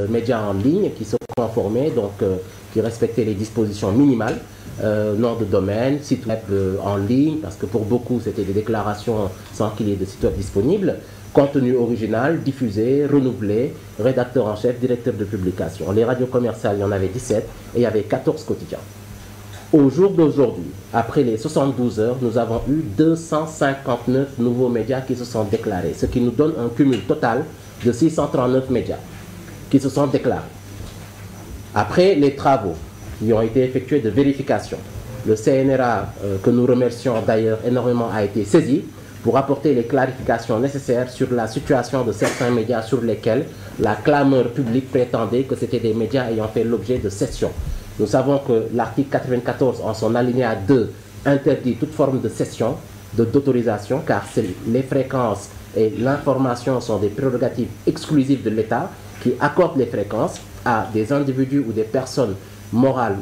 médias en ligne qui se conformaient, donc qui respectaient les dispositions minimales, nom de domaine, site web en ligne, parce que pour beaucoup c'était des déclarations sans qu'il y ait de site web disponible, contenu original, diffusé, renouvelé, rédacteur en chef, directeur de publication. Les radios commerciales, il y en avait 17 et il y avait 14 quotidiens. Au jour d'aujourd'hui, après les 72 heures, nous avons eu 259 nouveaux médias qui se sont déclarés, ce qui nous donne un cumul total de 639 médias qui se sont déclarés. Après les travaux qui ont été effectués de vérification, le CNRA, que nous remercions d'ailleurs énormément, a été saisi pour apporter les clarifications nécessaires sur la situation de certains médias sur lesquels la clameur publique prétendait que c'était des médias ayant fait l'objet de cession. Nous savons que l'article 94 en son alinéa 2 interdit toute forme de cession, d'autorisation, car les fréquences et l'information sont des prérogatives exclusives de l'État qui accorde les fréquences à des individus ou des personnes morales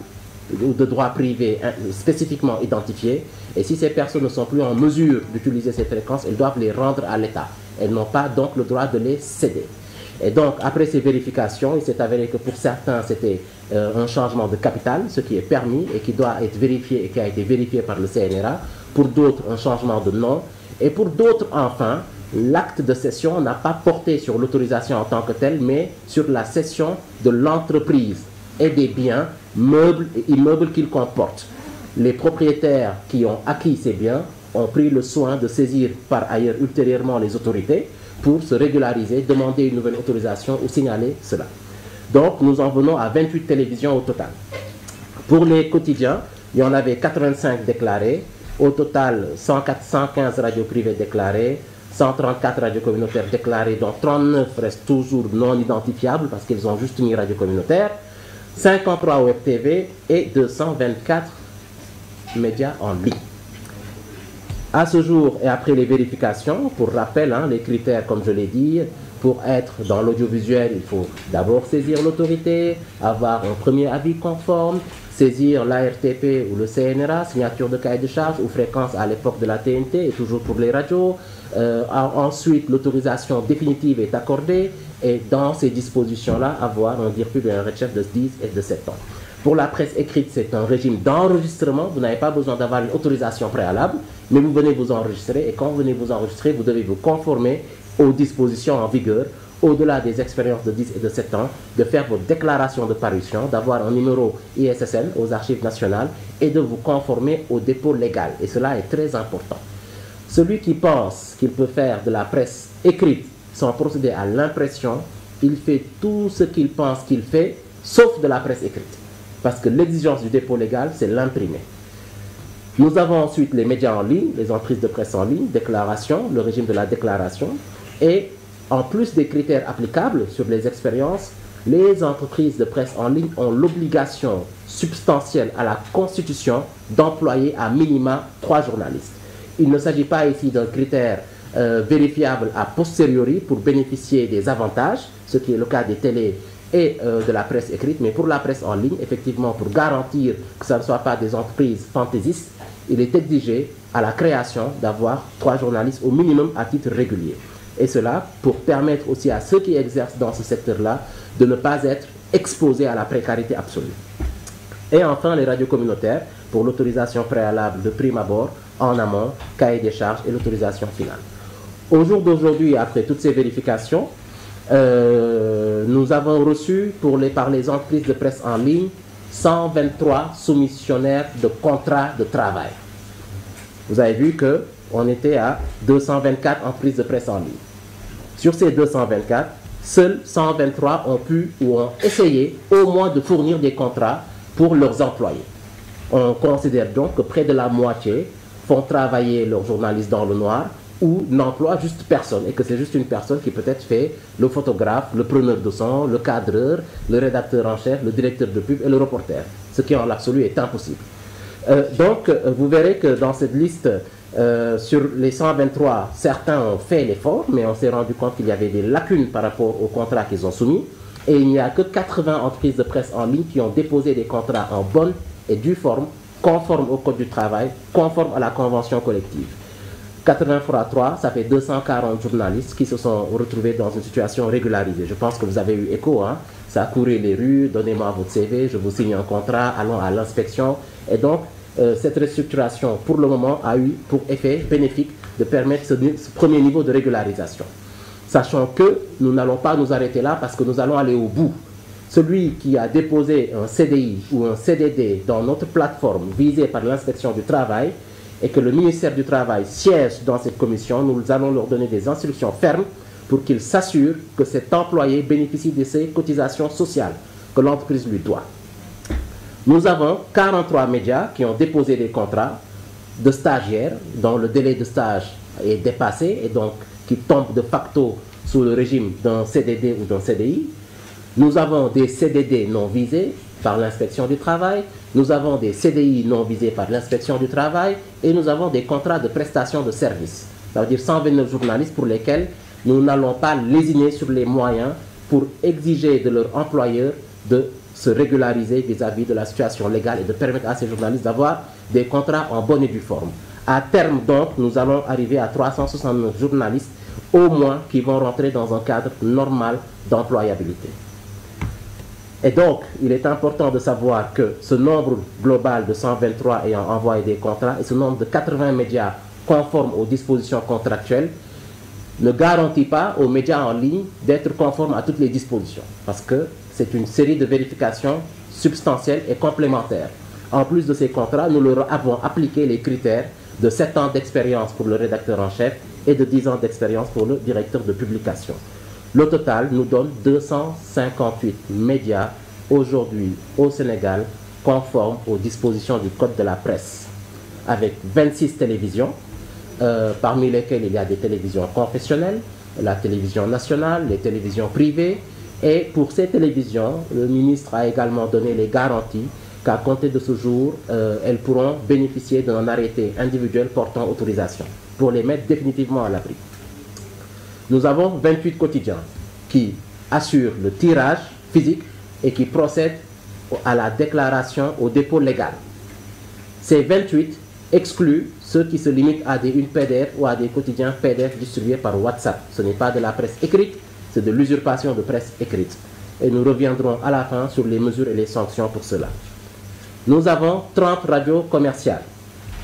ou de droit privé spécifiquement identifiés. Et si ces personnes ne sont plus en mesure d'utiliser ces fréquences, elles doivent les rendre à l'État. Elles n'ont pas donc le droit de les céder. Et donc, après ces vérifications, il s'est avéré que pour certains, c'était un changement de capital, ce qui est permis et qui doit être vérifié et qui a été vérifié par le CNRA. Pour d'autres, un changement de nom. Et pour d'autres, enfin, l'acte de cession n'a pas porté sur l'autorisation en tant que telle, mais sur la cession de l'entreprise et des biens, meubles et immeubles qu'il comporte. Les propriétaires qui ont acquis ces biens ont pris le soin de saisir par ailleurs ultérieurement les autorités pour se régulariser, demander une nouvelle autorisation ou signaler cela. Donc nous en venons à 28 télévisions au total. Pour les quotidiens, il y en avait 85 déclarés. Au total, 115 radios privées déclarées, 134 radios communautaires déclarées, dont 39 restent toujours non identifiables parce qu'ils ont juste mis radio communautaire, 53 web TV et 224 médias en ligne. À ce jour et après les vérifications, pour rappel, les critères, comme je l'ai dit, pour être dans l'audiovisuel, il faut d'abord saisir l'autorité, avoir un premier avis conforme, saisir l'ARTP ou le CNRA, signature de cahier de charge ou fréquence à l'époque de la TNT et toujours pour les radios. Ensuite, l'autorisation définitive est accordée et dans ces dispositions-là, avoir un DIRPUB et un REDCHEF de 10 et de 7 ans. Pour la presse écrite, c'est un régime d'enregistrement. Vous n'avez pas besoin d'avoir une autorisation préalable, mais vous venez vous enregistrer et quand vous venez vous enregistrer, vous devez vous conformer aux dispositions en vigueur, au-delà des expériences de 10 et de 7 ans, de faire vos déclarations de parution, d'avoir un numéro ISSN aux archives nationales et de vous conformer au dépôt légal. Et cela est très important. Celui qui pense qu'il peut faire de la presse écrite sans procéder à l'impression, il fait tout ce qu'il pense qu'il fait, sauf de la presse écrite. Parce que l'exigence du dépôt légal, c'est l'imprimer. Nous avons ensuite les médias en ligne, les entreprises de presse en ligne, déclaration, le régime de la déclaration. Et en plus des critères applicables sur les expériences, les entreprises de presse en ligne ont l'obligation substantielle à la Constitution d'employer à minima 3 journalistes. Il ne s'agit pas ici d'un critère vérifiable a posteriori pour bénéficier des avantages, ce qui est le cas des télés et de la presse écrite, mais pour la presse en ligne, effectivement, pour garantir que ce ne soit pas des entreprises fantaisistes, il est exigé à la création d'avoir 3 journalistes au minimum à titre régulier. Et cela pour permettre aussi à ceux qui exercent dans ce secteur-là de ne pas être exposés à la précarité absolue. Et enfin, les radios communautaires pour l'autorisation préalable de prime abord, en amont, cahier des charges et l'autorisation finale. Au jour d'aujourd'hui, après toutes ces vérifications, nous avons reçu par les entreprises de presse en ligne 123 soumissionnaires de contrats de travail. Vous avez vu qu'on était à 224 entreprises de presse en ligne. Sur ces 224, seuls 123 ont pu ou ont essayé au moins de fournir des contrats pour leurs employés. On considère donc que près de la moitié font travailler leurs journalistes dans le noir ou n'emploient juste personne et que c'est juste une personne qui peut-être fait le photographe, le preneur de son, le cadreur, le rédacteur en chef, le directeur de pub et le reporter, ce qui en l'absolu est impossible. Donc vous verrez que dans cette liste, sur les 123, certains ont fait l'effort, mais on s'est rendu compte qu'il y avait des lacunes par rapport aux contrats qu'ils ont soumis et il n'y a que 80 entreprises de presse en ligne qui ont déposé des contrats en bonne et due forme, conformes au Code du travail, conformes à la convention collective. 80 fois 3, ça fait 240 journalistes qui se sont retrouvés dans une situation régularisée. Je pense que vous avez eu écho, hein? Ça a couru les rues, donnez-moi votre CV, je vous signe un contrat, allons à l'inspection. Et donc, cette restructuration, pour le moment, a eu pour effet bénéfique de permettre ce premier niveau de régularisation. Sachant que nous n'allons pas nous arrêter là parce que nous allons aller au bout. Celui qui a déposé un CDI ou un CDD dans notre plateforme visée par l'inspection du travail et que le ministère du Travail siège dans cette commission, nous allons leur donner des instructions fermes pour qu'il s'assure que cet employé bénéficie de ses cotisations sociales que l'entreprise lui doit. Nous avons 43 médias qui ont déposé des contrats de stagiaires dont le délai de stage est dépassé et donc qui tombent de facto sous le régime d'un CDD ou d'un CDI. Nous avons des CDD non visés par l'inspection du travail, nous avons des CDI non visés par l'inspection du travail et nous avons des contrats de prestation de services. Ça veut dire 129 journalistes pour lesquels nous n'allons pas lésiner sur les moyens pour exiger de leur employeur de se régulariser vis-à-vis de la situation légale et de permettre à ces journalistes d'avoir des contrats en bonne et due forme. À terme donc, nous allons arriver à 369 journalistes au moins qui vont rentrer dans un cadre normal d'employabilité. Et donc, il est important de savoir que ce nombre global de 123 ayant envoyé des contrats et ce nombre de 80 médias conformes aux dispositions contractuelles ne garantit pas aux médias en ligne d'être conformes à toutes les dispositions. Parce que c'est une série de vérifications substantielles et complémentaires. En plus de ces contrats, nous leur avons appliqué les critères de 7 ans d'expérience pour le rédacteur en chef et de 10 ans d'expérience pour le directeur de publication. Le total nous donne 258 médias aujourd'hui au Sénégal conformes aux dispositions du Code de la presse, avec 26 télévisions, parmi lesquelles il y a des télévisions confessionnelles, la télévision nationale, les télévisions privées. Et pour ces télévisions, le ministre a également donné les garanties qu'à compter de ce jour, elles pourront bénéficier d'un arrêté individuel portant autorisation pour les mettre définitivement à l'abri. Nous avons 28 quotidiens qui assurent le tirage physique et qui procèdent à la déclaration au dépôt légal. Ces 28 excluent ceux qui se limitent à une PDF ou à des quotidiens PDF distribués par WhatsApp. Ce n'est pas de la presse écrite, c'est de l'usurpation de presse écrite. Et nous reviendrons à la fin sur les mesures et les sanctions pour cela. Nous avons 30 radios commerciales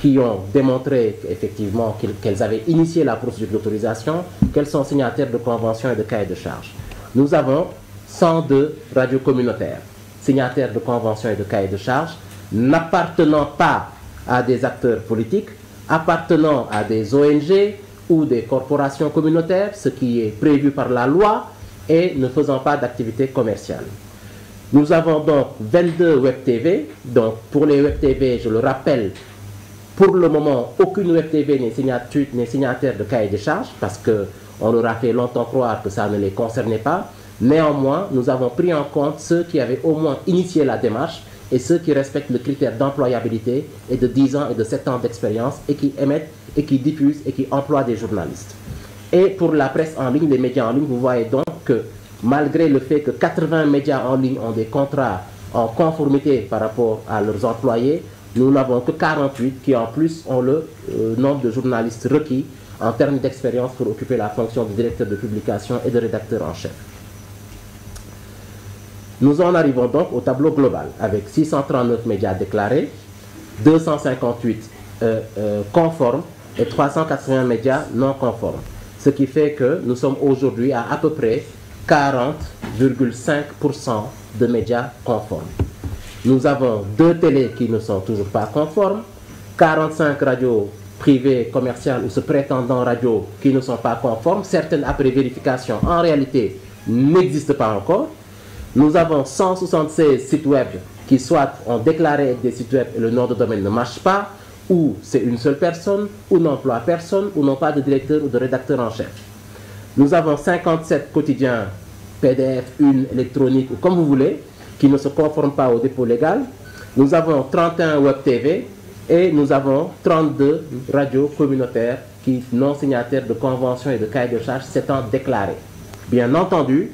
qui ont démontré effectivement qu'elles avaient initié la procédure d'autorisation, qu'elles sont signataires de conventions et de cahiers de charges. Nous avons 102 radios communautaires, signataires de conventions et de cahiers de charges, n'appartenant pas à des acteurs politiques, appartenant à des ONG ou des corporations communautaires, ce qui est prévu par la loi, et ne faisant pas d'activité commerciale. Nous avons donc 22 Web TV. Donc pour les Web TV, je le rappelle, pour le moment, aucune Web TV n'est signataire de cahier de charges parce qu'on leur a fait longtemps croire que ça ne les concernait pas. Néanmoins, nous avons pris en compte ceux qui avaient au moins initié la démarche et ceux qui respectent le critère d'employabilité et de 10 ans et de 7 ans d'expérience et qui émettent et qui diffusent et qui emploient des journalistes. Et pour la presse en ligne, les médias en ligne, vous voyez donc que malgré le fait que 80 médias en ligne ont des contrats en conformité par rapport à leurs employés, nous n'avons que 48 qui en plus ont le nombre de journalistes requis en termes d'expérience pour occuper la fonction de directeur de publication et de rédacteur en chef. Nous en arrivons donc au tableau global avec 639 médias déclarés, 258 conformes et 380 médias non conformes. Ce qui fait que nous sommes aujourd'hui à peu près 40,5% de médias conformes. Nous avons 2 télés qui ne sont toujours pas conformes, 45 radios privées, commerciales ou se prétendant radios qui ne sont pas conformes. Certaines, après vérification, en réalité, n'existent pas encore. Nous avons 176 sites web qui soit ont déclaré des sites web et le nom de domaine ne marche pas, ou c'est une seule personne, ou n'emploie personne, ou n'ont pas de directeur ou de rédacteur en chef. Nous avons 57 quotidiens PDF, une électronique ou comme vous voulez, qui ne se conforment pas au dépôt légal. Nous avons 31 Web TV et nous avons 32 radios communautaires qui, non signataires de conventions et de cahiers de charges, s'étant déclarés. Bien entendu,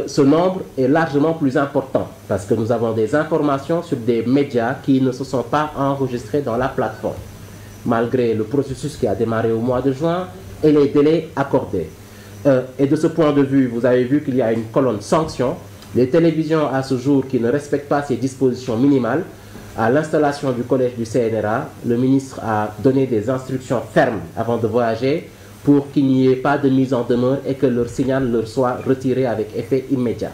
ce nombre est largement plus important parce que nous avons des informations sur des médias qui ne se sont pas enregistrés dans la plateforme. malgré le processus qui a démarré au mois de juin et les délais accordés. Et de ce point de vue, vous avez vu qu'il y a une colonne sanctions. Les télévisions à ce jour qui ne respectent pas ces dispositions minimales, à l'installation du collège du CNRA, le ministre a donné des instructions fermes avant de voyager pour qu'il n'y ait pas de mise en demeure et que leur signal leur soit retiré avec effet immédiat.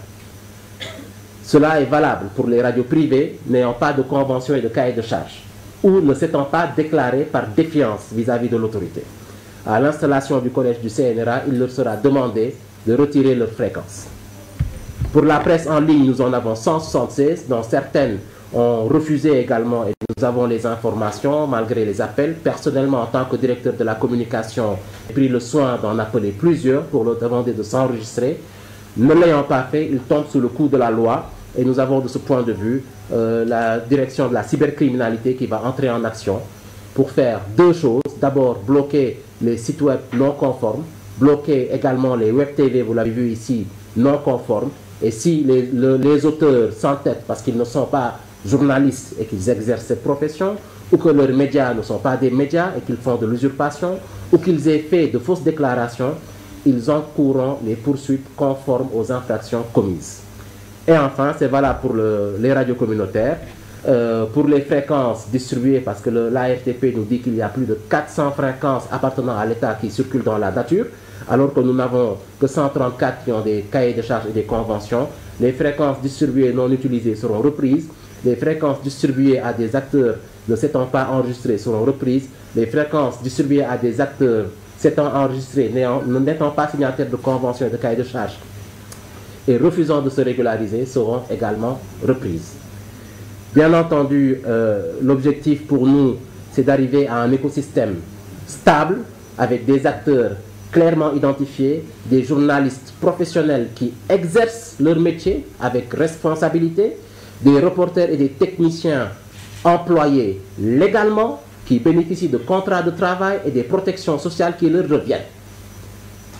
Cela est valable pour les radios privées n'ayant pas de convention et de cahier de charge ou ne s'étant pas déclarées par défiance vis-à-vis de l'autorité. À l'installation du collège du CNRA, il leur sera demandé de retirer leur fréquence. Pour la presse en ligne, nous en avons 176, dont certaines ont refusé également et nous avons les informations malgré les appels. Personnellement, en tant que directeur de la communication, j'ai pris le soin d'en appeler plusieurs pour leur demander de s'enregistrer. Ne l'ayant pas fait, ils tombent sous le coup de la loi et nous avons de ce point de vue la direction de la cybercriminalité qui va entrer en action pour faire deux choses. D'abord, bloquer les sites web non conformes, bloquer également les web TV, vous l'avez vu ici, non conformes. Et si les auteurs s'entêtent parce qu'ils ne sont pas journalistes et qu'ils exercent cette profession, ou que leurs médias ne sont pas des médias et qu'ils font de l'usurpation, ou qu'ils aient fait de fausses déclarations, ils encourront les poursuites conformes aux infractions commises. Et enfin, c'est valable pour les radios communautaires, pour les fréquences distribuées, parce que l'ARTP nous dit qu'il y a plus de 400 fréquences appartenant à l'État qui circulent dans la nature, alors que nous n'avons que 134 qui ont des cahiers de charges et des conventions. Les fréquences distribuées non utilisées seront reprises. Les fréquences distribuées à des acteurs ne s'étant pas enregistrés seront reprises. Les fréquences distribuées à des acteurs s'étant enregistrés, n'étant pas signataires de conventions et de cahiers de charges et refusant de se régulariser seront également reprises. Bien entendu, l'objectif pour nous, c'est d'arriver à un écosystème stable avec des acteurs clairement identifiés, des journalistes professionnels qui exercent leur métier avec responsabilité, des reporters et des techniciens employés légalement qui bénéficient de contrats de travail et des protections sociales qui leur reviennent.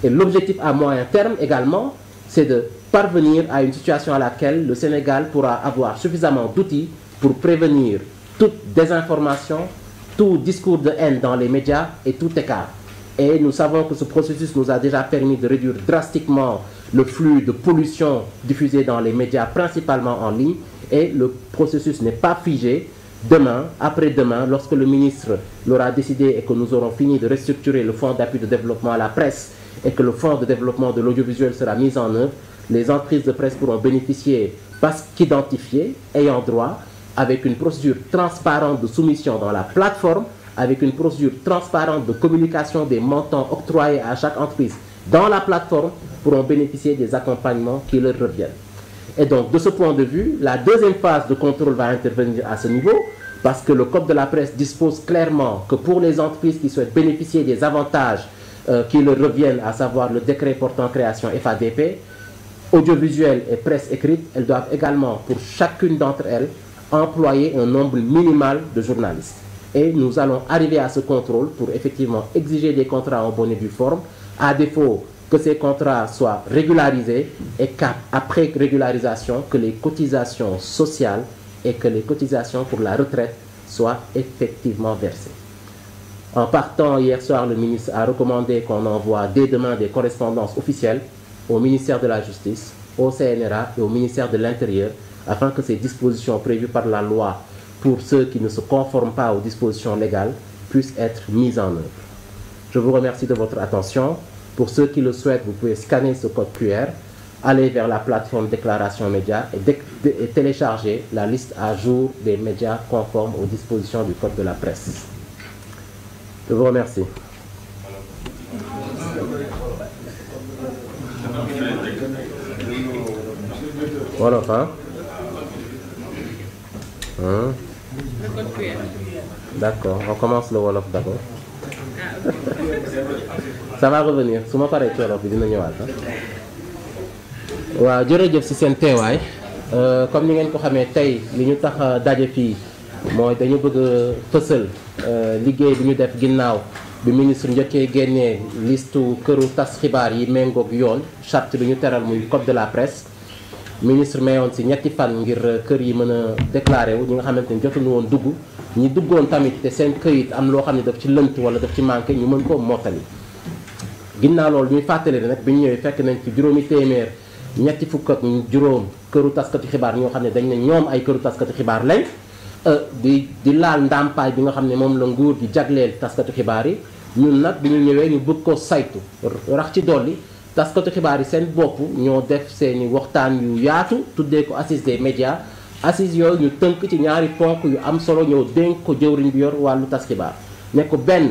Et l'objectif à moyen terme également, c'est de parvenir à une situation à laquelle le Sénégal pourra avoir suffisamment d'outils pour prévenir toute désinformation, tout discours de haine dans les médias et tout écart. Et nous savons que ce processus nous a déjà permis de réduire drastiquement le flux de pollution diffusé dans les médias, principalement en ligne. Et le processus n'est pas figé. Demain, après-demain, lorsque le ministre l'aura décidé et que nous aurons fini de restructurer le fonds d'appui de développement à la presse et que le fonds de développement de l'audiovisuel sera mis en œuvre, les entreprises de presse pourront bénéficier, parce qu'identifiées, ayant droit, avec une procédure transparente de soumission dans la plateforme, avec une procédure transparente de communication des montants octroyés à chaque entreprise dans la plateforme, pourront bénéficier des accompagnements qui leur reviennent. Et donc, de ce point de vue, la deuxième phase de contrôle va intervenir à ce niveau, parce que le Code de la presse dispose clairement que pour les entreprises qui souhaitent bénéficier des avantages qui leur reviennent, à savoir le décret portant création FADP, audiovisuel et presse écrite, elles doivent également, pour chacune d'entre elles, employer un nombre minimal de journalistes. Et nous allons arriver à ce contrôle pour effectivement exiger des contrats en bonne et due forme, à défaut que ces contrats soient régularisés et qu'après régularisation, que les cotisations sociales et que les cotisations pour la retraite soient effectivement versées. En partant hier soir, le ministre a recommandé qu'on envoie dès demain des correspondances officielles au ministère de la Justice, au CNRA et au ministère de l'Intérieur, afin que ces dispositions prévues par la loi pour ceux qui ne se conforment pas aux dispositions légales puissent être mises en œuvre. Je vous remercie de votre attention. Pour ceux qui le souhaitent, vous pouvez scanner ce code QR, aller vers la plateforme Déclaration Médias et télécharger la liste à jour des médias conformes aux dispositions du Code de la presse. Je vous remercie. Wolof, hein? D'accord, on commence le Wolof d'abord. Ça va revenir. su ma paree ci Wolof bi dina ñëwaat. waaw jërëjëf si seen teewaay comme ni ngeen ko xamee tey li ñu tax daje fii mooy dañu bëgg a fësal liggéey bi ñu def ginnaaw bi ministre njëkkee génnee listu këru tas xibaar yi méngoog yoon charte bi ñu teral muy code de la presse ministre mayoon si ñetti fan ngir kër yi mën a déclaré wu ñi nga xamante ni jotuñu woon dugg ñi duggoon tamit te seen këyit am loo xam ne daf ci lënt wala daf ci manqué ñu mën koo mottali. ginnaaw loolu ñuy fàttali nag bi ñu ñëwee fekk nañ fi juróomi téeméer ñetti fukk ak juróom këru taskati xibaar ñoo xam ne dañ ne ñoom ay këru taskati xibaar lañ di laal ndàmpaay bi nga xam ne moom la nguur gi jagleel taskati xibaar yi. ñun nag bi ñu ñëwee ñu bëgg ko saytu rax ci dolli taskatu xibaar yi seen bopp ñoo def seeni waxtaan yu yaatu tuddee ko assise des médias assise yooyu ñu tënk ci ñaari ponk yu am solo ñëw dénk ko jëwriñ bi yor wàllu tas xibaar ne ko benn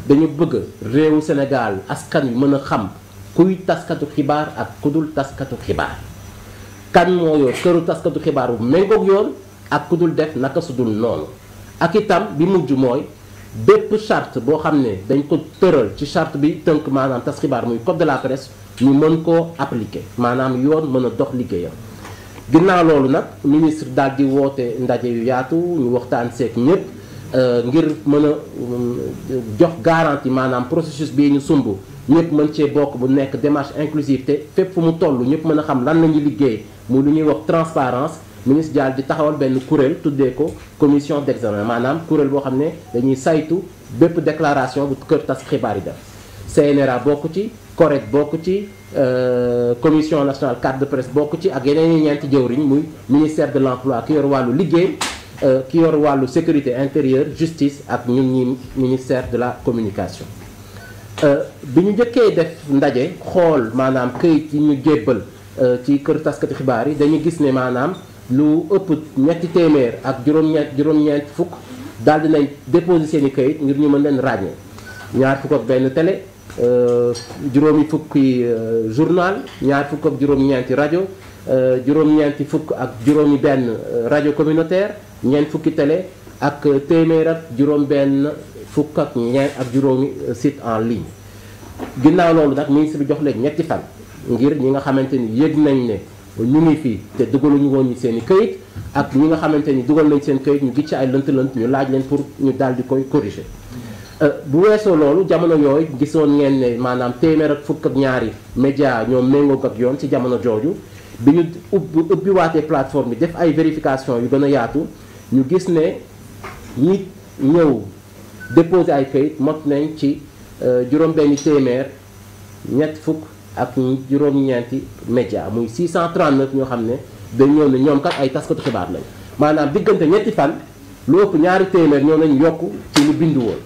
dañu bëgg réewu Sénégal askan wi mën a xam kuy taskatu xibaar ak ku dul taskatu xibaar kan moo yor këru taskatu xibaar bu méngoog yoon ak ku dul def naka su dul noonu ak itam bi mujj mooy bépp charte boo xam ne dañ ko tëral ci charte bi tënk maanaam tas xibaar muy code de la presse ñu mën koo appliquer maanaam yoon mën a dox liggéeyam. ginnaaw loolu nag ministre daal di woote ndaje yu yaatu ñu waxtaan seeg ñëpp ngir mën a jox garantie maanaam processus bii ñu sumb ñëpp mën cee bokk bu nekk démarche inclusive te fépp fu mu toll ñëpp mën a xam lan la ñuy liggéey muy lu ñuy wax transparence ministre Dial di taxawal benn kuréel tuddee ko commission d'examen maanaam kuréel boo xam ne dañuy saytu bépp déclaration bu kër tas xibaar yi def CNRA bokk ci CORED bokk ci commission nationale carte de presse bokk ci ak yeneen i ñeenti jëwriñ muy ministère de l'emploi ki yor wàllu liggéey ki yor wàllu sécurité intérieure justice ak ñun ñi ministère de la communication. bi ñu njëkkee def ndaje xool maanaam këyit yi ñu jébbal ci kër taskati xibaar yi dañu gis ne maanaam lu ëpp ñetti téeméer ak juróom-ñeent fukk daal dinañ déposé seen i këyit ngir ñu mën leen ràññee ñaar fukk ak benn télé juróomi fukki journal ñaar fukk ak juróom-ñeenti rajo juróom-ñeenti fukk ak juróomi benn rajo communautaire ñeent fukki télé ak téeméer ak juróom-benn fukk ak ñeent ak juróomi site en ligne. ginnaaw loolu nag ministre bi jox leen ñetti fan ngir ñi nga xamante ni yëg nañ ne ñu ngi fii te dugaluñu woon ñu seen i këyit ak ñi nga xamante ni dugal nañ seen këyit ñu gis ci ay lënt-lënt ñu laaj leen pour ñu daal di koy corriger. bu weesoo loolu jamono yooyu gisoon ngeen ne maanaam téeméer ak fukk ak ñaari média ñoom méngoog ak yoon ci jamono jooju bi ñu ubbiwaatee plateforme bi def ay vérification yu gën a yaatu ñu gis ne ñi ñëw déposer ay këyit mot nañ ci juróom-benni téeméer ñett fukk ak juróom-ñeenti média muy 639 ñoo xam ne dañ ñëw ne ñoom kat ay taskatu xibaar lañ maanaam diggante ñetti fan lu ëpp ñaari téeméer ñoo nañ yokk ci lu bindu woon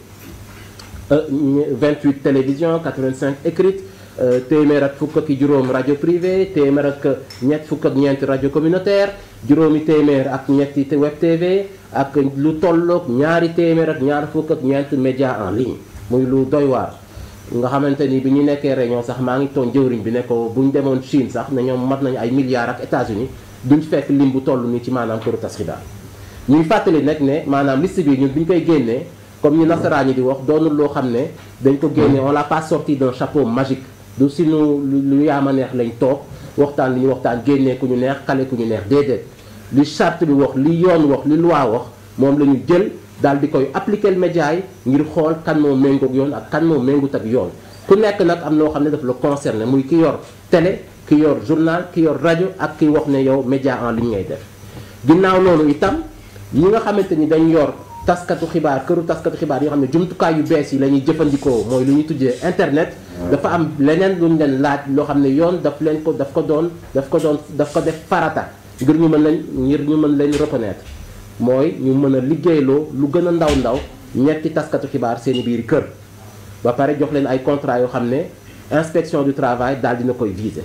28 télévision 85 écrites téeméer ak fukk ak juróom rajo privé téeméer ak ñett fukk ak ñeenti rajo communautaire juróomi téeméer ak ñetti web TV ak lu tolloog ñaari téeméer ak ñaar fukk ak ñeenti média en ligne muy lu doy waar nga xamante ni bi ñu nekkee réunion sax maa ngi toon jëwriñ bi ne ko bu ñu demoon Chine sax ne ñoom mat nañu ay milliards ak États-Unis duñ fekk lim bu toll nii ci maanaam këru tas xibaar ñuy fàttali nag ne maanaam liste bi ñun bi ñu koy génnee comme ñu nasaraan yi di wax doonul loo xam ne dañ ko génne on l'a pas sorti d'un chapeau magique du sinu lu yaama neex lañ toog waxtaan li ñu waxtaan génnee ku ñu neex xale ku ñu neex déedéet li charte bi wax li yoon wax li loi wax moom la ñu jël daal di koy appliquer média yi ngir xool kan moo méngoog yoon ak kan moo méngut ak yoon ku nekk nag am loo xam ne daf la concerné muy ki yor télé ki yor journal ki yor rajo ak ki wax ne yow média en ligne ngay def ginnaaw loolu itam ñi nga xamante ni dañ yor taskatu xibaar këru taskatu xibaar yoo xam ne jumtukaay yu bees yi la ñuy jëfandikoo mooy lu ñuy tuddee internet dafa am leneen lu ñu leen laaj loo xam ne yoon daf ko def farata ngir ñu mën leen reconnaître mooy ñu mën a liggéeyloo lu gën a ndaw ñetti taskatu xibaar seen biir kër ba pare jox leen ay contrat yoo xam ne inspection du travail daal dina koy viser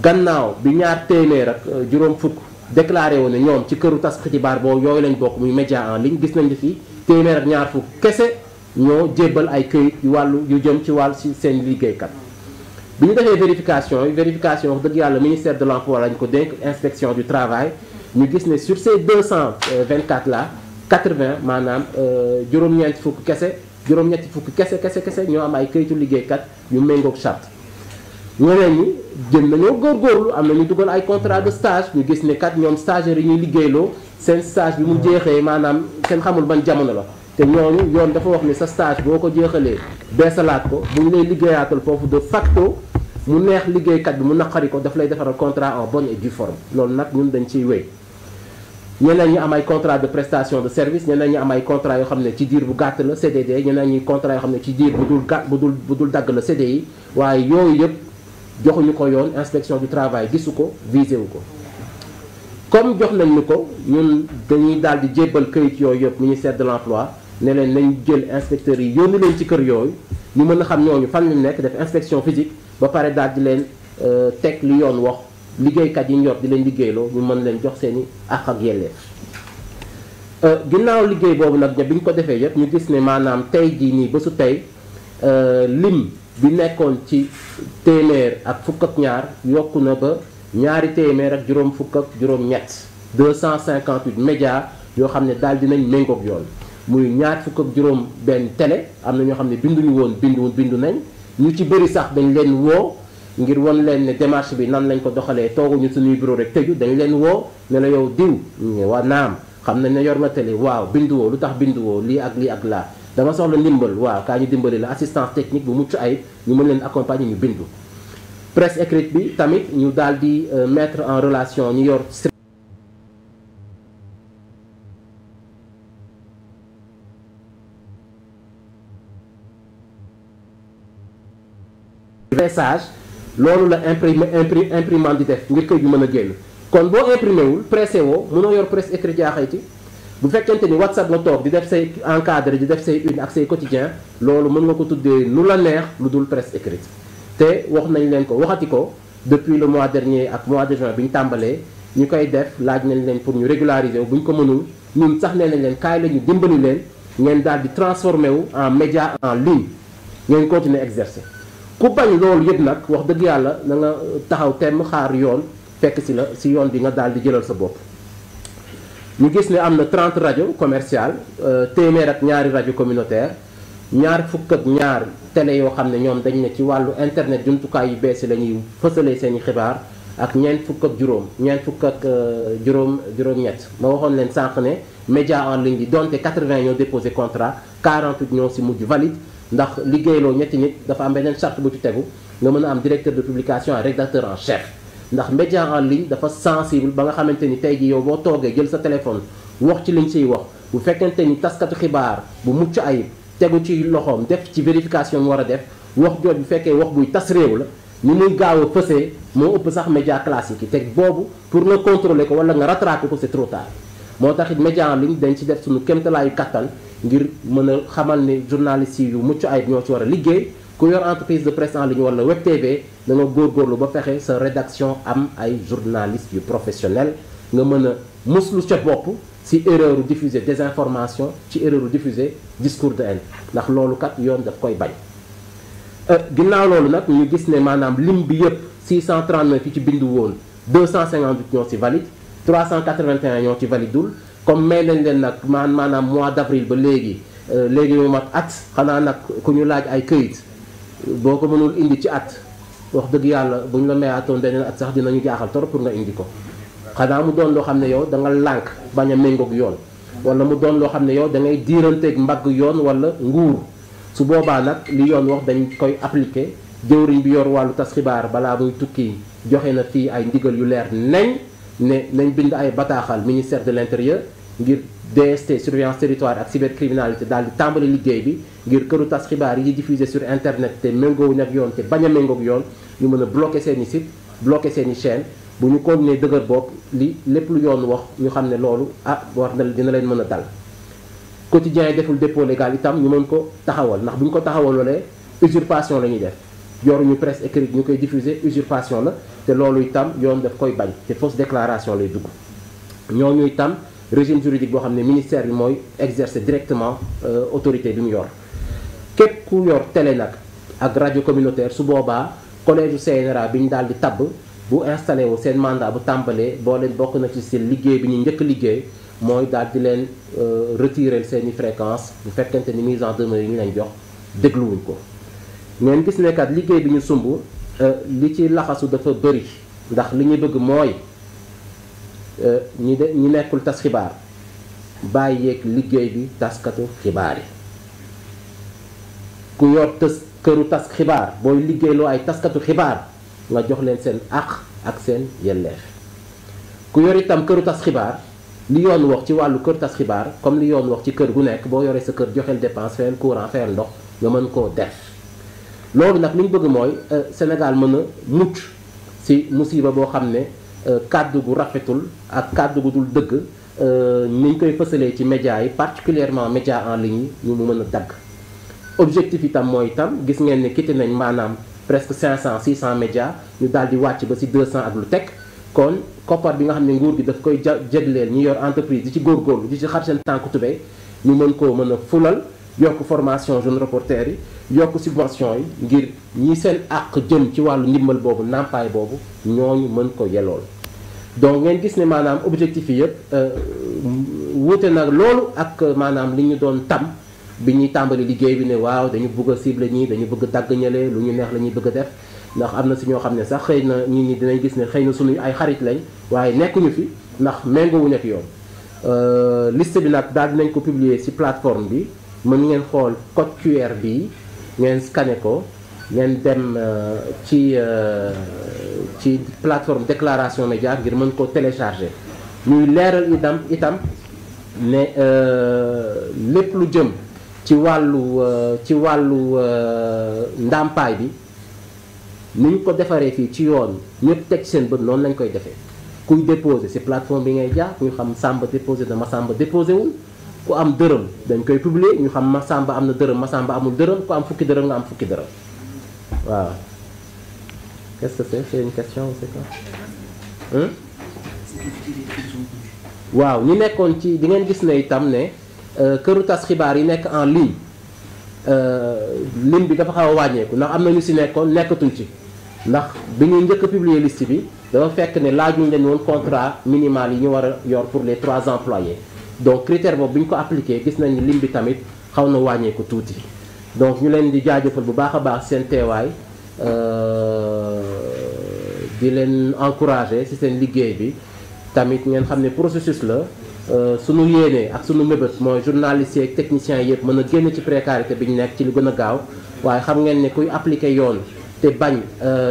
gannaaw bi ñaar téeméer ak juróom fukk déclaré woon ne ñoom ci këru tas xibaar boobu yooyu lañ bokk muy média en ligne gis nañ ne fii téeméer ak ñaar fukk kese ñoo jébbal ay këyit yu jëm ci wàllu si seen liggéeykat bi ñu defee vérification wax dëgg yàlla ministère de l'emploi lañ ko dénk inspection du travail ñu gis ne sur ces 224 là 80 maanaam juróom-ñetti fukk kese ñoo am ay këyitu liggéeykat yu méngoog charte ñeneen ñi jëm nañoo góorgóorlu am na ñu dugal ay contrat de stage ñu gis ne kat ñoom stagiaires yi ñuy liggéeyloo seen stage bi mu jeexee maanaam kenn xamul ban jamono la te ñooñu yoon dafa wax ne sa stage boo ko jeexalee beesalaat ko bu ñu lay liggéeyaatal foofu de facto mu neex liggéeykat bi mu naqari ko daf lay defaral contrat en bonne et due forme loolu nag ñun dañ ciy wéy. ñeneen ñi am ay contrat de prestation de service ñeneen ñi am ay contrat yoo xam ne ci diir bu gàtt la CDD ñeneen ñi contrat yoo xam ne ci diir bu dul dagg la CDI waaye yooyu yëpp joxuñu ko yoon inspection du travail gisu ko visé wu ko. comme jox nañ ñu ko ñun dañuy daal di jébbal këyit yooyu yëpp ministère de l'emploi ne leen nañ jël inspecteurs yi yónni leen ci kër yooyu ñu mën a xam ñooñu fan lañ nekk def inspection physique ba pare daal di leen teg li yoon wax liggéeykat yi ñu yor di leen liggéeyloo ñu mën leen jox seen i àq ak yelleef. ginnaaw liggéey boobu nag bi ñu ko defee yëpp ñu gis ne maanaam tey jii nii bésu tey lim bi nekkoon ci téeméer ak fukk ak ñaar yokku na ba ñaari téeméer ak juróom fukk ak juróom ñett 258 médias yoo xam ne daal dinañ méngoog yoon muy ñaar fukk ak juróom benn télé am na ñoo xam ne binduñu woon bindu nañ ñu ci bëri sax dañ leen woo ngir won leen ne démarche bi nan lañ ko doxalee tooguñu suñuy bureau rek tëju dañ leen woo ne la yow diw waa naam xam nañ ne yor nga télé waaw binduwoo lu tax binduwoo lii ak laa dama soxla ndimbal waaw kaa ñu dimbali la assistance technique bu mucc ayib ñu mën leen accompagner ñu bindu. presse écrite bi tamit ñu daal di mettre en relation ñu yor message loolu la imprimante di def ngir këy bi mën a génn kon boo imprimé wul pressé woo mënoo yor presse écrite jaaxayti bu fekkente ni WhatsApp nga toog di def say encadré di def say une ak say quotidien loolu mën nga ko tuddee nu la neex lu dul presse écrite te wax nañ leen ko waxati ko depuis le mois dernier ak mois de juin bi ñu tàmbalee ñu koy def laaj nañ leen pour ñu régulariser wu bu ñu ko mënul ñun sax nee nañ leen kaay la ñu dimbali leen ngeen daal di transformé wu en média en ligne ngeen continuer exercer ku bañ loolu yëpp nag wax dëgg yàlla na nga taxaw temm xaar yoon fekk si la si yoon bi nga daal di jëlal sa bopp. ñu gis ne am na 30 rajo commercial téeméer ak ñaari rajo communautaire ñaar fukk ak ñaar télé yoo xam ne ñoom dañ ne ci wàllu internet jumtukaay yu bees yi la ñuy fësalee seen i xibaar ak ñeent fukk ak juróom-ñett ma waxoon leen sànq ne média en ligne bi donte 80 ñoo déposé contrat 48 ñoo si mujj valide ndax liggéeyloo ñetti nit dafa am beneen charte bu ci tegu nga mën a am directeur de publication ak rédacteur en chef ndax média en ligne dafa sensible ba nga xamante ni tey ji yow boo toogee jël sa téléphone wax ci liñ ciy wax bu fekkente ni taskatu xibaar bu mucc ayib tegu ci loxoom def ci vérification mu war a def wax jooj bu fekkee wax buy tas réew la ni muy gaaw a fësee moo ëpp sax média classique yi teg boobu pour nga contrôler ko wala nga rattraper ko c'est trop tard moo tax it média en ligne dañ ci def suñu kéemtalaayu kattan ngir mën a xamal ne journalistes yi yu mucc ayib ñoo ci war a liggéey ku yor entreprise de presse en ligne wala web TV da nga góorgóorlu ba fexe sa rédaction am ay journalistes yu professionnel nga mën a muslu ca bopp ci erreur u diffuser désinformation ci erreur u diffuser discours de haine ndax loolu kat yoon daf koy bañ. ginnaaw loolu nag ñu gis ne maanaam lim bi yëpp 639 yi ci bindu woon 258 ñoo ci valide 381 ñoo ci validul comme may nañ leen nag maanaam mois d'avril ba léegi mu mat at xanaa nag ku ñu laaj ay këyit boo ko mënul indi ci at wax dëgg yàlla bu ñu la mayaatoon beneen at sax dinañu jaaxal trop pour nga indi ko xanaa mu doon loo xam ne yow da nga lànk bañ a méngoog yoon wala mu doon loo xam ne yow da ngay diiranteeg mbagg yoon wala nguur su boobaa nag li yoon wax dañ koy appliquer jëwriñ bi yor wàllu tas xibaar balaa muy tukki joxe na fii ay ndigal yu leer nañ bind ay bataaxal ministère de l'intérieur ngir DST surveillance territoire ak cybercriminalité daal di tàmbali liggéey bi ngir këru tas xibaar yi diffusé sur internet te méngoowuñ ak yoon te bañ a méngoog yoon ñu mën a bloquer seen i site bloquer seen i chaîne bu ñu continuer dëgër bopp lépp lu yoon wax ñu xam ne loolu war na dina leen mën a dal. quotidien yi deful dépôt légal itam ñu mën ko taxawal ndax bu ñu ko taxawaloolee usurpation la ñuy def yoruñu presse écrite ñu koy diffuser usurpation la te loolu itam yoon daf koy bañ te fausse déclaration lay dugg ñooñu itam régime juridique boo xam ne ministère bi mooy exercer directement autorité bi mu yor képp ku yor télé nag ak rajo communautaire su boobaa collège CNRA bi ñu daal di tabb bu installé wu seen mandat bu tàmbalee boo leen bokk na ci seen liggéey bi ñu njëkk liggéey mooy daal di leen retirer seeni fréquence bu fekkente ni mise en demeure yi ñu leen jox dégluwuñ ko ngeen gis ne kat liggéey bi ñu sumb li ci laxasu dafa bëri ndax li ñu bëgg mooy ñi nekkul tas xibaar bàyyeeg liggéey bi taskatu xibaar yi ku yor këru tas xibaar booy liggéeyloo ay taskatu xibaar nga jox leen seen àq ak seen yelleef. ku yor itam këru tas xibaar li yoon wax ci wàllu kër tas xibaar comme li yoon wax ci kër gu nekk boo yoree sa kër joxeel dépense fayal courant fayal ndox nga mën koo def. loolu nag li ñu bëgg mooy Sénégal mën a mucc ci musiba boo xam ne kàddu gu rafetul ak kàddu gu dul dëgg ni ñu koy fësalee ci médias yi particulièrement médias en ligne yi ñu mu mën a dagg. objectif itam mooy itam gis ngeen ne quitté nañ maanaam presque 500 600 médias ñu daal di wàcc ba ci 200 ak lu teg kon koppar bi nga xam ne nguur gi daf koy jégleel ñi yor entreprise di ci góorgóorlu di ci xar seen tànku tubéy ñu mën koo mën a fulal yokk formation jeune reporter yi yokk subvention yi ngir ñi seen àq jëm ci wàllu ndimbal boobu nàmpaay boobu ñooñu mën ko yelool. donc ngeen gis ne maanaam objectif yi yëpp wuute nag loolu ak maanaam li ñu doon tam bi ñuy tàmbali liggéey bi ne waaw dañu bëgg a cible ñii dañu bëgg a dagg ñële lu ñu neex la ñuy bëgg a def ndax am na si ñoo xam ne sax xëy na nit ñi dinañ gis ne xëy na suñu ay xarit lañ waaye nekkuñu fi ndax méngoowuñu ak yoon. liste bi nag daal dinañ ko publier ci plateforme bi mën ngeen xool code QR bi ngeen scanné ko ngeen dem ci plateforme déclaration média ngir mën ko télécharger ñuy leeral itam ne lépp lu jëm ci wàllu ndàmpaay bi ni ñu ko defaree fii ci yoon ñëpp teg seen bët noonu lañ koy defee kuy déposé ci plateforme bi ngay jaar ñu xam Samba déposé na Masamba déposé wul ku am dërëm dañ koy publier ñu xam Masamba am na dërëm Masamba amul dërëm ku am fukki dërëm nga am fukki dërëm waaw. qu'est-ce que c'est une question ou c'est quoi? waaw ñu nekkoon ci di ngeen gis ne itam ne këru tas xibaar yi nekk en ligne lim bi dafa xaw a wàññeeku ndax am na ñu ci nekkoon nekkatuñ ci ndax bi ñu njëkk a publier liste bi dafa fekk ne laajuñ leen woon contrat minimal yi ñu war a yor pour les 3 employés donc critère boobu bi ñu ko appliqué gis nañ ni lim bi tamit xaw na wàññeeku tuuti donc ñu leen di jaajëfal bu baax a baax seen teewaay di leen encourager ci seen liggéey bi tamit ngeen xam ne processus la sunu yéene ak sunu mébét mooy journalistes yi ak techniciens yëpp mën a génn ci précarité bi ñu nekk ci lu gën a gaaw waaye xam ngeen ne kuy appliquer yoon te bañ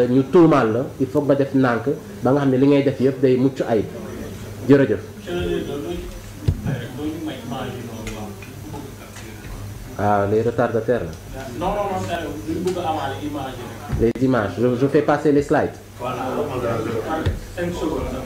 ñu tuumaal la il faut nga def nànk ba nga xam ne li ngay def yëpp day mucc ayib jërëjëf. ah les retardataires là. non duñ bëgg a amaale image yi. les images je fais passer les slides. voilà 5 secondes.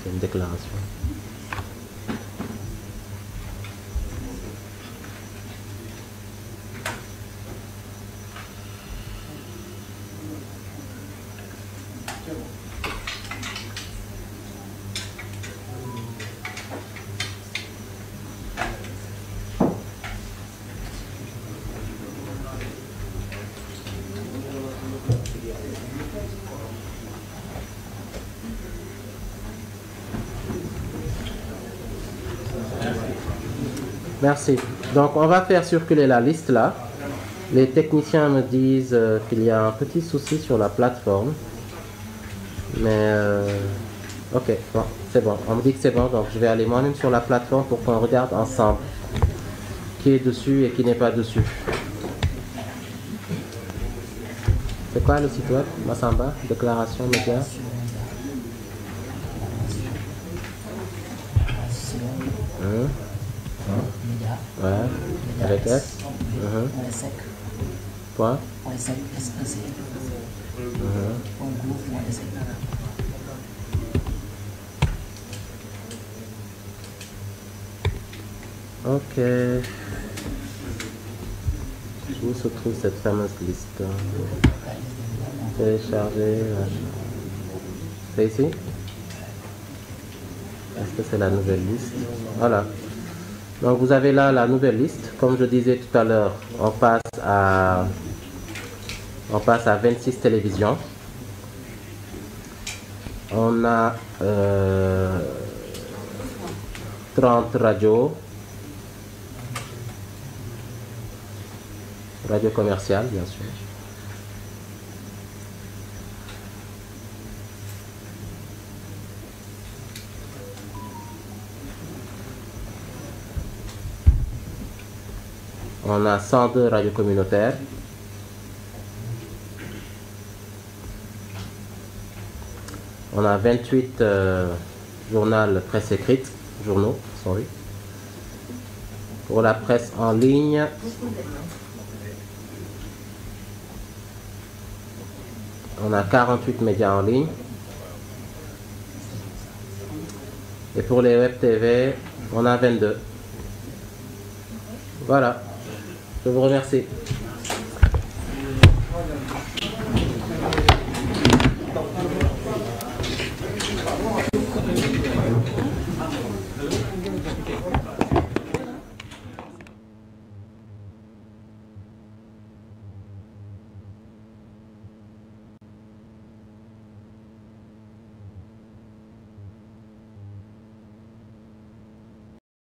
C'est une déclaration. Merci. Donc on va faire circuler la liste là. Les techniciens me disent qu'il y a un petit souci sur la plateforme. Mais ok, bon, c'est bon. On me dit que c'est bon, donc je vais aller moi-même sur la plateforme pour qu'on regarde ensemble qui est dessus et qui n'est pas dessus. C'est quoi le site web? Masamba, déclaration média. Ouais, avec S. Point. Ok. Où se trouve cette fameuse liste? Télécharger. C'est ici? Est-ce que c'est la nouvelle liste? Voilà. Donc vous avez là la nouvelle liste. Comme je disais tout à l'heure, on passe à 26 télévisions. On a 30 radios. Radio commerciale, bien sûr. On a 102 radios communautaires. On a 28 journaux presse écrite, journaux, sorry. Pour la presse en ligne, on a 48 médias en ligne. Et pour les web TV, on a 22. Voilà. Je vous remercie.